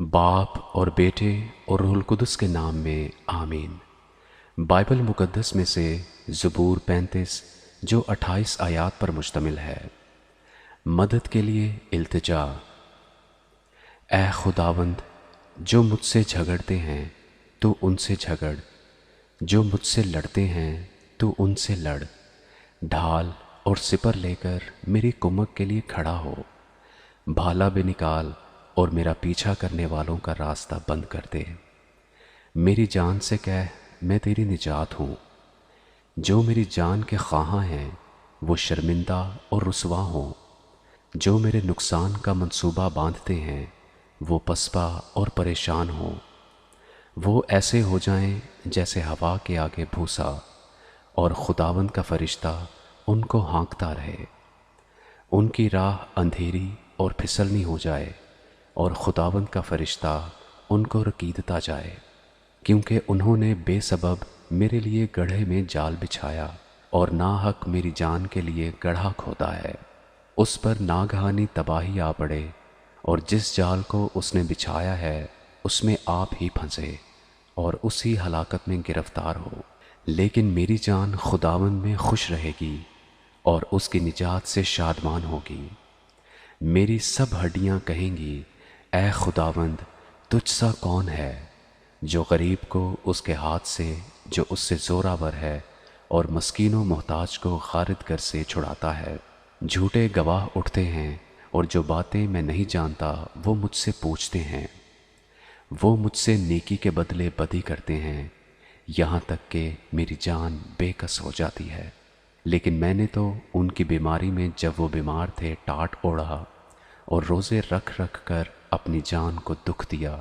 باپ اور بیٹے اور روح القدس کے نام میں آمین۔ بائبل مقدس میں سے زبور 35 جو 28 آیات پر مشتمل ہے۔ مدد کے لیے التجا۔ اے خداوند، جو مجھ سے جھگڑتے ہیں تو ان سے جھگڑ، جو مجھ سے لڑتے ہیں تو ان سے لڑ۔ ڈھال اور سپر لے کر میری کمک کے لیے کھڑا ہو۔ بھالا بھی نکال اور میرا پیچھا کرنے والوں کا راستہ بند کر دے۔ میری جان سے کہہ میں تیری نجات ہوں۔ جو میری جان کے خواہاں ہیں وہ شرمندہ اور رسوا ہوں۔ جو میرے نقصان کا منصوبہ باندھتے ہیں وہ پسپا اور پریشان ہوں۔ وہ ایسے ہو جائیں جیسے ہوا کے آگے بھوسا، اور خداوند کا فرشتہ ان کو ہانکتا رہے۔ ان کی راہ اندھیری اور پھسلنی ہو جائے، اور خداوند کا فرشتہ ان کو رکیدتا جائے، کیونکہ انہوں نے بے سبب میرے لیے گڑھے میں جال بچھایا اور ناحق میری جان کے لیے گڑھا کھودا ہے۔ اس پر ناگہانی تباہی آ پڑے، اور جس جال کو اس نے بچھایا ہے اس میں آپ ہی پھنسے اور اسی ہلاکت میں گرفتار ہو۔ لیکن میری جان خداوند میں خوش رہے گی اور اس کی نجات سے شادمان ہوگی۔ میری سب ہڈیاں کہیں گی، اے خداوند، تجھ سا کون ہے جو غریب کو اس کے ہاتھ سے جو اس سے زوراور ہے اور مسکین و محتاج کو غارت گر سے چھڑاتا ہے۔ جھوٹے گواہ اٹھتے ہیں اور جو باتیں میں نہیں جانتا وہ مجھ سے پوچھتے ہیں۔ وہ مجھ سے نیکی کے بدلے بدی کرتے ہیں، یہاں تک کہ میری جان بے کس ہو جاتی ہے۔ لیکن میں نے تو ان کی بیماری میں جب وہ بیمار تھے ٹاٹ اوڑھا اور روزے رکھ رکھ کر اپنی جان کو دکھ دیا،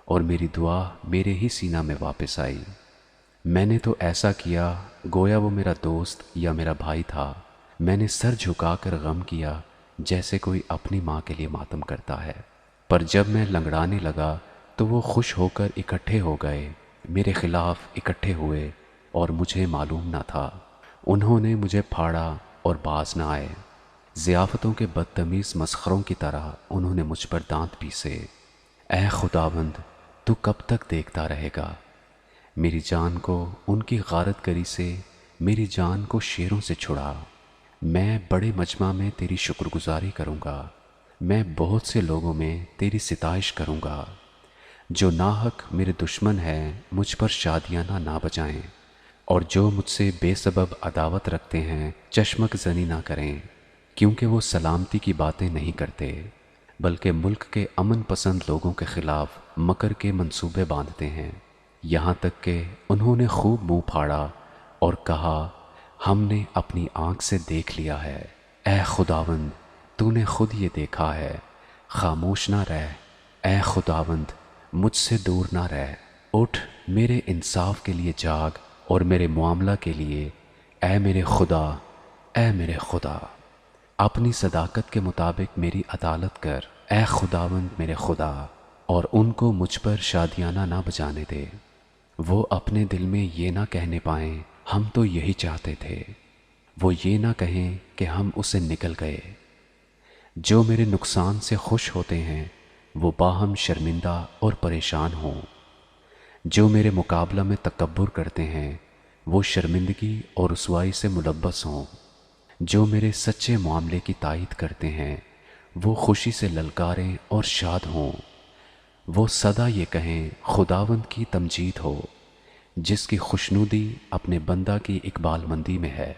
اور میری دعا میرے ہی سینہ میں واپس آئی۔ میں نے تو ایسا کیا گویا وہ میرا دوست یا میرا بھائی تھا۔ میں نے سر جھکا کر غم کیا جیسے کوئی اپنی ماں کے لیے ماتم کرتا ہے۔ پر جب میں لنگڑانے لگا تو وہ خوش ہو کر اکٹھے ہو گئے، میرے خلاف اکٹھے ہوئے اور مجھے معلوم نہ تھا۔ انہوں نے مجھے پھاڑا اور باز نہ آئے۔ ضیافتوں کے بدتمیز مسخروں کی طرح انہوں نے مجھ پر دانت پیسے۔ اے خداوند، تو کب تک دیکھتا رہے گا؟ میری جان کو ان کی غارت گری سے میری جان کو شیروں سے چھڑا۔ میں بڑے مجمع میں تیری شکر گزاری کروں گا، میں بہت سے لوگوں میں تیری ستائش کروں گا۔ جو ناحق میرے دشمن ہیں مجھ پر شادیانہ نہ بجائیں، اور جو مجھ سے بے سبب عداوت رکھتے ہیں چشمک زنی نہ کریں، کیونکہ وہ سلامتی کی باتیں نہیں کرتے بلکہ ملک کے امن پسند لوگوں کے خلاف مکر کے منصوبے باندھتے ہیں۔ یہاں تک کہ انہوں نے خوب منہ پھاڑا اور کہا، ہم نے اپنی آنکھ سے دیکھ لیا ہے۔ اے خداوند، تو نے خود یہ دیکھا ہے، خاموش نہ رہ۔ اے خداوند، مجھ سے دور نہ رہ۔ اٹھ، میرے انصاف کے لیے جاگ اور میرے معاملہ کے لیے، اے میرے خدا، اے میرے خدا۔ اپنی صداقت کے مطابق میری عدالت کر، اے خداوند میرے خدا، اور ان کو مجھ پر شادیانہ نہ بجانے دے۔ وہ اپنے دل میں یہ نہ کہنے پائیں، ہم تو یہی چاہتے تھے۔ وہ یہ نہ کہیں کہ ہم اسے نکل گئے۔ جو میرے نقصان سے خوش ہوتے ہیں وہ باہم شرمندہ اور پریشان ہوں۔ جو میرے مقابلہ میں تکبر کرتے ہیں وہ شرمندگی اور رسوائی سے ملبس ہوں۔ جو میرے سچے معاملے کی تائید کرتے ہیں وہ خوشی سے للکاریں اور شاد ہوں۔ وہ سدا یہ کہیں، خداوند کی تمجید ہو، جس کی خوشنودی اپنے بندہ کی اقبال مندی میں ہے۔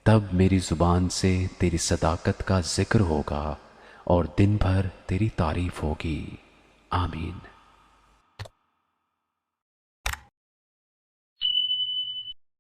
تب میری زبان سے تیری صداقت کا ذکر ہوگا اور دن بھر تیری تعریف ہوگی۔ آمین۔